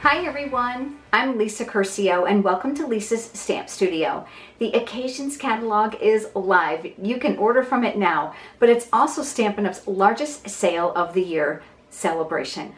Hi everyone, I'm Lisa Curcio and welcome to Lisa's Stamp Studio. The Occasions catalog is live. You can order from it now, but it's also Stampin' Up's largest sale of the year celebration.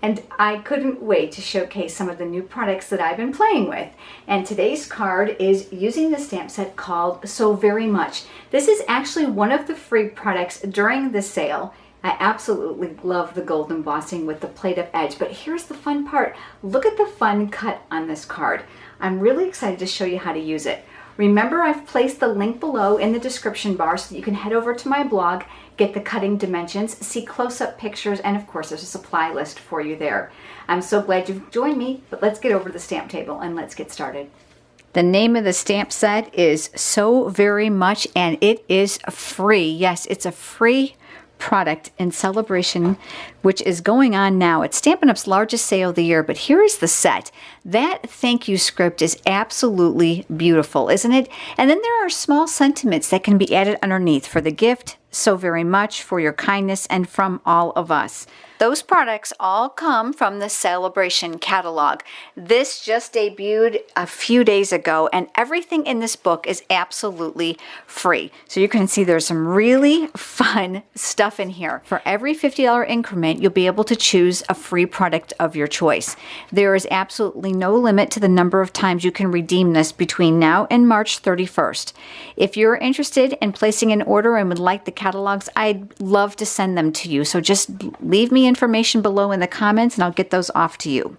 And I couldn't wait to showcase some of the new products that I've been playing with. And today's card is using the stamp set called So Very Much. This is actually one of the free products during the sale. I absolutely love the gold embossing with the plate up edge, but here's the fun part. Look at the fun cut on this card. I'm really excited to show you how to use it. Remember, I've placed the link below in the description bar so that you can head over to my blog, get the cutting dimensions, see close-up pictures, and of course there's a supply list for you there. I'm so glad you've joined me, but let's get over to the stamp table and let's get started. The name of the stamp set is So Very Much, and it is free. Yes, it's a free product in celebration, which is going on now. It's Stampin' Up's largest sale of the year, but here is the set. That thank you script is absolutely beautiful, isn't it? And then there are small sentiments that can be added underneath for the gift, so very much, for your kindness, and from all of us. Those products all come from the Celebration catalog. This just debuted a few days ago, and everything in this book is absolutely free. So you can see there's some really fun stuff in here. For every $50 increment, you'll be able to choose a free product of your choice. There is absolutely no limit to the number of times you can redeem this between now and March 31st. If you're interested in placing an order and would like the catalogs, I'd love to send them to you. So just leave me information below in the comments and I'll get those off to you.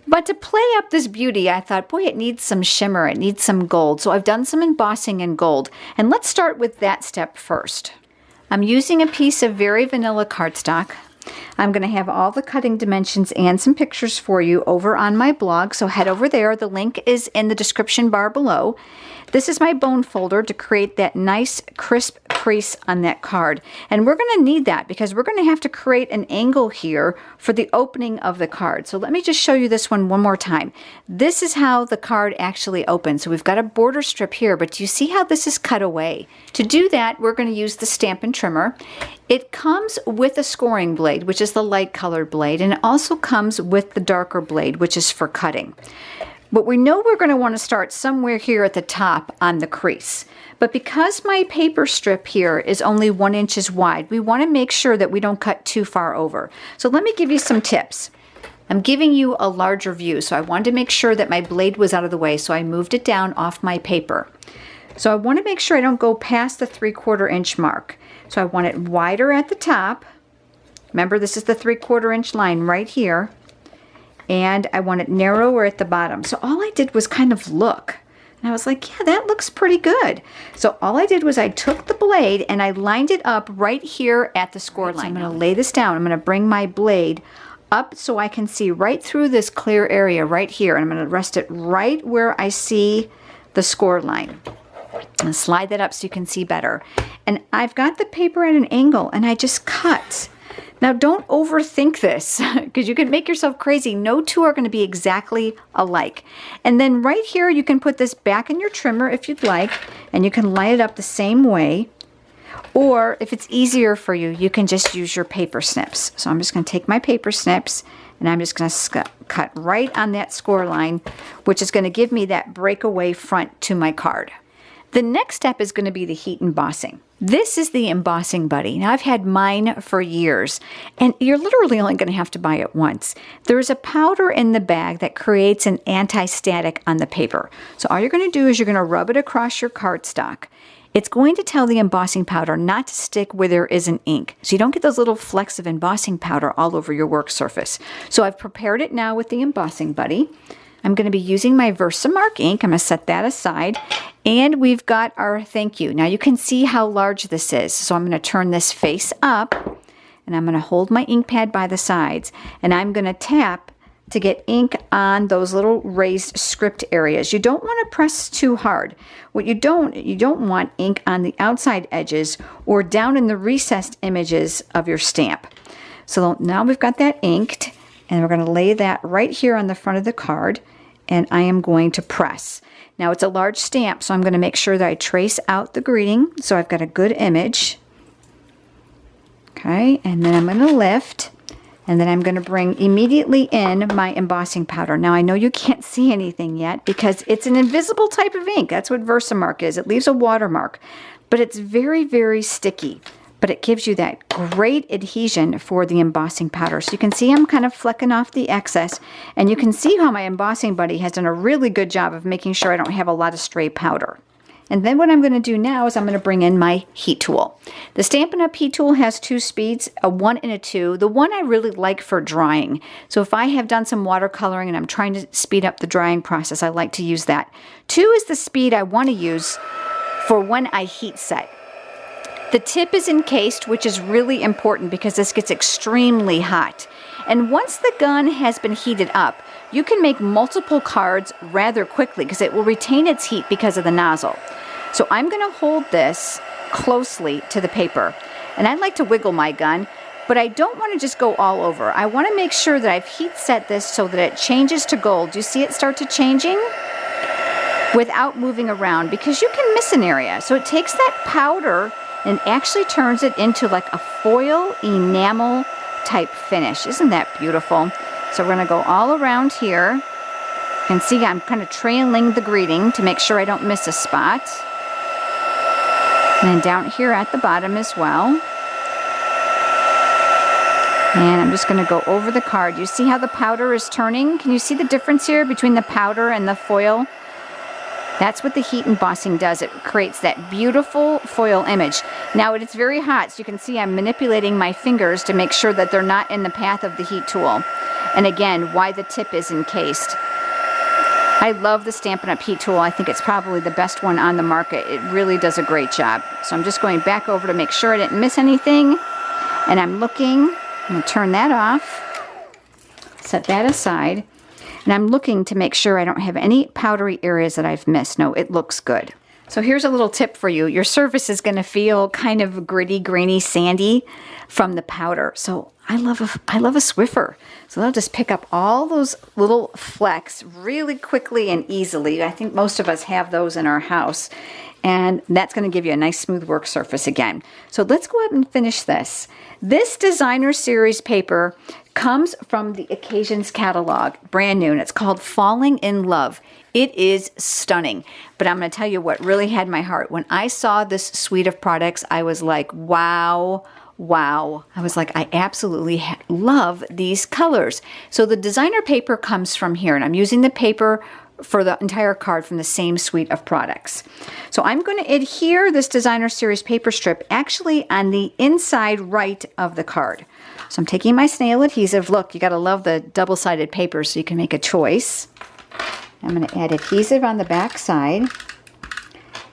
But to play up this beauty, I thought, boy, it needs some shimmer, it needs some gold. So I've done some embossing in gold. And let's start with that step first. I'm using a piece of very vanilla cardstock. I'm going to have all the cutting dimensions and some pictures for you over on my blog, so head over there. The link is in the description bar below. This is my bone folder to create that nice crisp crease on that card. And we're going to need that because we're going to have to create an angle here for the opening of the card. So let me just show you this one more time. This is how the card actually opens. So we've got a border strip here, but do you see how this is cut away? To do that, we're going to use the Stampin' Trimmer. It comes with a scoring blade, which is the light colored blade, and it also comes with the darker blade, which is for cutting. But we know we're going to want to start somewhere here at the top on the crease. But because my paper strip here is only 1 inch wide, we want to make sure that we don't cut too far over. So let me give you some tips. I'm giving you a larger view, so I wanted to make sure that my blade was out of the way, so I moved it down off my paper. So I want to make sure I don't go past the 3/4 inch mark. So I want it wider at the top. Remember, this is the 3/4 inch line right here. And I want it narrower at the bottom. So all I did was kind of look. And I was like, yeah, that looks pretty good. So all I did was I took the blade and I lined it up right here at the score line. So I'm going to lay this down. I'm going to bring my blade up so I can see right through this clear area right here. And I'm going to rest it right where I see the score line. And slide that up so you can see better. And I've got the paper at an angle and I just cut. Now don't overthink this because you can make yourself crazy. No two are going to be exactly alike. And then right here you can put this back in your trimmer if you'd like, and you can line it up the same way. Or if it's easier for you, you can just use your paper snips. So I'm just going to take my paper snips and I'm just going to cut right on that score line, which is going to give me that breakaway front to my card. The next step is going to be the heat embossing. This is the Embossing Buddy. Now, I've had mine for years, and you're literally only going to have to buy it once. There's a powder in the bag that creates an anti-static on the paper. So all you're going to do is you're going to rub it across your cardstock. It's going to tell the embossing powder not to stick where there isn't ink, so you don't get those little flecks of embossing powder all over your work surface. So I've prepared it now with the Embossing Buddy. I'm going to be using my Versamark ink. I'm going to set that aside. And we've got our thank you. Now you can see how large this is. So I'm going to turn this face up and I'm going to hold my ink pad by the sides and I'm going to tap to get ink on those little raised script areas. You don't want to press too hard. What you don't want ink on the outside edges or down in the recessed images of your stamp. So now we've got that inked. And we're going to lay that right here on the front of the card, and I am going to press. Now it's a large stamp, so I'm going to make sure that I trace out the greeting so I've got a good image. Okay, and then I'm going to lift, And then I'm going to bring immediately in my embossing powder. Now I know you can't see anything yet because it's an invisible type of ink. That's what Versamark is. It leaves a watermark, but it's very, very sticky. But it gives you that great adhesion for the embossing powder. So you can see I'm kind of flecking off the excess, and you can see how my embossing buddy has done a really good job of making sure I don't have a lot of stray powder. And then what I'm going to do now is I'm going to bring in my heat tool. The Stampin' Up! Heat tool has 2 speeds, a 1 and a 2. The 1 I really like for drying. So if I have done some watercoloring and I'm trying to speed up the drying process, I like to use that. 2 is the speed I want to use for when I heat set. The tip is encased, which is really important because this gets extremely hot. And once the gun has been heated up, you can make multiple cards rather quickly because it will retain its heat because of the nozzle. So I'm going to hold this closely to the paper. And I like to wiggle my gun, but I don't want to just go all over. I want to make sure that I've heat set this so that it changes to gold. Do you see it start to changing? Without moving around, because you can miss an area. So it takes that powder and actually turns it into like a foil enamel type finish. Isn't that beautiful? So we're going to go all around here. You can see I'm kind of trailing the greeting to make sure I don't miss a spot. And then down here at the bottom as well. And I'm just going to go over the card. You see how the powder is turning? Can you see the difference here between the powder and the foil? That's what the heat embossing does. It creates that beautiful foil image. Now it's very hot, so you can see I'm manipulating my fingers to make sure that they're not in the path of the heat tool. And again, why the tip is encased. I love the Stampin' Up! Heat tool. I think it's probably the best one on the market. It really does a great job. So I'm just going back over to make sure I didn't miss anything. And I'm looking. I'm going to turn that off. Set that aside. And I'm looking to make sure I don't have any powdery areas that I've missed. No, it looks good. So here's a little tip for you. Your surface is going to feel kind of gritty, grainy, sandy from the powder. So I love a Swiffer. So they'll just pick up all those little flecks really quickly and easily. I think most of us have those in our house. And that's going to give you a nice smooth work surface again. So let's go ahead and finish this. This designer series paper comes from the Occasions catalog, brand new, and it's called Falling in Love. It is stunning, but I'm going to tell you what really had my heart. When I saw this suite of products, I was like, wow, wow. I was like, I absolutely love these colors. So the designer paper comes from here, and I'm using the paper for the entire card from the same suite of products. So I'm going to adhere this designer series paper strip actually on the inside right of the card. So I'm taking my snail adhesive. Look, you got to love the double-sided paper so you can make a choice. I'm going to add adhesive on the back side.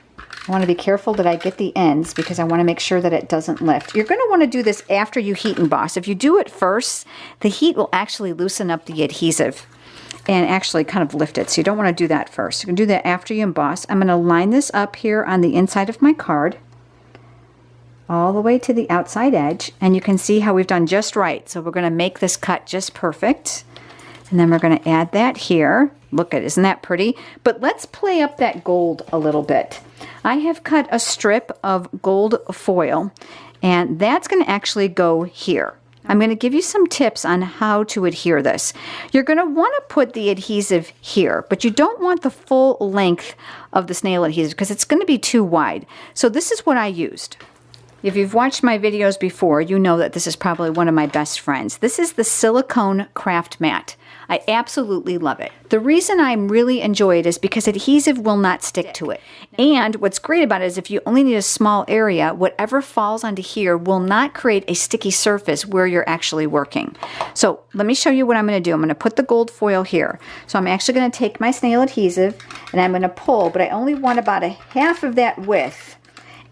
I want to be careful that I get the ends because I want to make sure that it doesn't lift. You're going to want to do this after you heat emboss. If you do it first, the heat will actually loosen up the adhesive and actually kind of lift it. So you don't want to do that first. You can do that after you emboss. I'm going to line this up here on the inside of my card all the way to the outside edge, and you can see how we've done just right. So we're going to make this cut just perfect, and then we're going to add that here. Look at, isn't that pretty? But let's play up that gold a little bit. I have cut a strip of gold foil, and that's going to actually go here. I'm going to give you some tips on how to adhere this. You're going to want to put the adhesive here, but you don't want the full length of the snail adhesive because it's going to be too wide. So this is what I used. If you've watched my videos before, you know that this is probably one of my best friends. This is the Silicone Craft Mat. I absolutely love it. The reason I really enjoy it is because adhesive will not stick to it. And what's great about it is if you only need a small area, whatever falls onto here will not create a sticky surface where you're actually working. So let me show you what I'm going to do. I'm going to put the gold foil here. So I'm actually going to take my snail adhesive and I'm going to pull, but I only want about a half of that width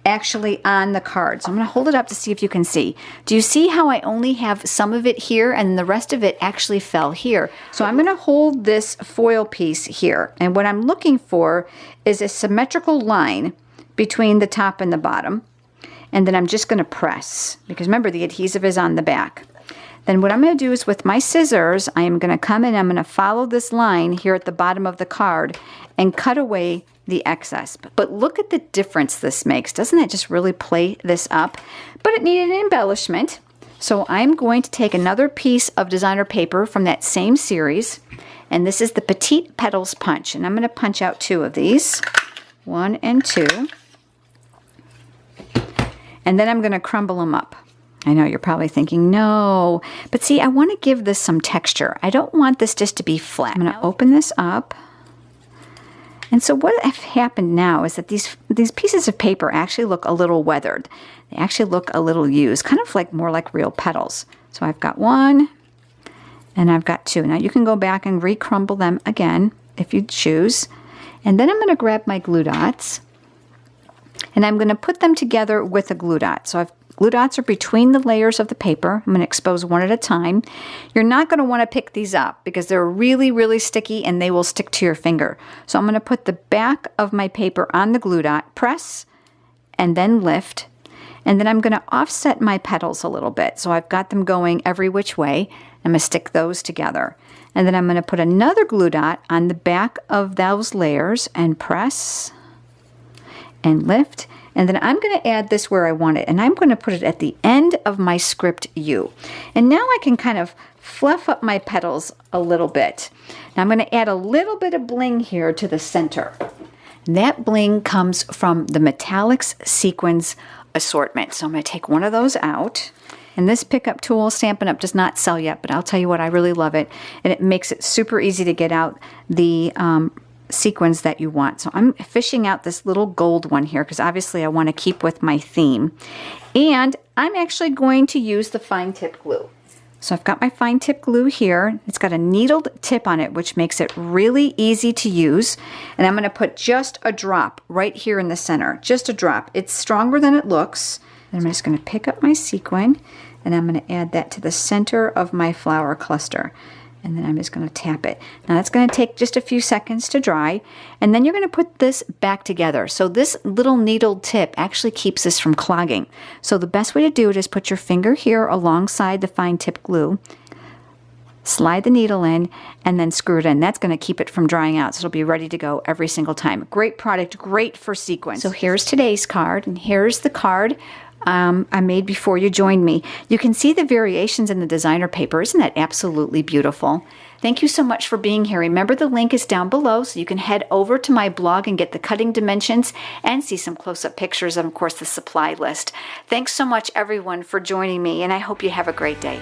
actually on the card. So I'm going to hold it up to see if you can see. Do you see how I only have some of it here and the rest of it actually fell here? So I'm going to hold this foil piece here, and what I'm looking for is a symmetrical line between the top and the bottom, and then I'm just going to press because remember the adhesive is on the back. Then what I'm going to do is with my scissors I am going to come in, I'm going to follow this line here at the bottom of the card and cut away the excess. But look at the difference this makes. Doesn't that just really play this up? But it needed an embellishment. So I'm going to take another piece of designer paper from that same series, and this is the Petite Petals punch, and I'm going to punch out 2 of these, 1 and 2, and then I'm going to crumble them up. I know you're probably thinking, no, but see, I want to give this some texture. I don't want this just to be flat. I'm going to open this up. And so what happened now is that these pieces of paper actually look a little weathered. They actually look a little used, kind of like more like real petals. So I've got 1 and I've got 2. Now you can go back and re-crumble them again if you choose. And then I'm going to grab my glue dots and I'm going to put them together with a glue dot. So glue dots are between the layers of the paper. I'm going to expose 1 at a time. You're not going to want to pick these up because they're really, really sticky and they will stick to your finger. So I'm going to put the back of my paper on the glue dot, press, and then lift. And then I'm going to offset my petals a little bit. So I've got them going every which way. I'm going to stick those together. And then I'm going to put another glue dot on the back of those layers and press and lift. And then I'm going to add this where I want it, and I'm going to put it at the end of my script U. And now I can kind of fluff up my petals a little bit. Now I'm going to add a little bit of bling here to the center. And that bling comes from the Metallics Sequins assortment. So I'm going to take one of those out. And this pickup tool, Stampin' Up, does not sell yet, but I'll tell you what, I really love it. And it makes it super easy to get out the sequins that you want. So I'm fishing out this little gold one here because obviously I want to keep with my theme. And I'm actually going to use the fine tip glue. So I've got my fine tip glue here. It's got a needled tip on it, which makes it really easy to use. And I'm going to put just a drop right here in the center. Just a drop. It's stronger than it looks. And I'm just going to pick up my sequin and I'm going to add that to the center of my flower cluster. And then I'm just going to tap it. Now that's going to take just a few seconds to dry. And then you're going to put this back together. So this little needled tip actually keeps this from clogging. So the best way to do it is put your finger here alongside the fine tip glue, slide the needle in, and then screw it in. That's going to keep it from drying out. So it'll be ready to go every single time. Great product, great for sequins. So here's today's card, and here's the card I made before you joined me. You can see the variations in the designer paper. Isn't that absolutely beautiful? Thank you so much for being here. Remember, the link is down below, so you can head over to my blog and get the cutting dimensions and see some close-up pictures and, of course, the supply list. Thanks so much, everyone, for joining me, and I hope you have a great day.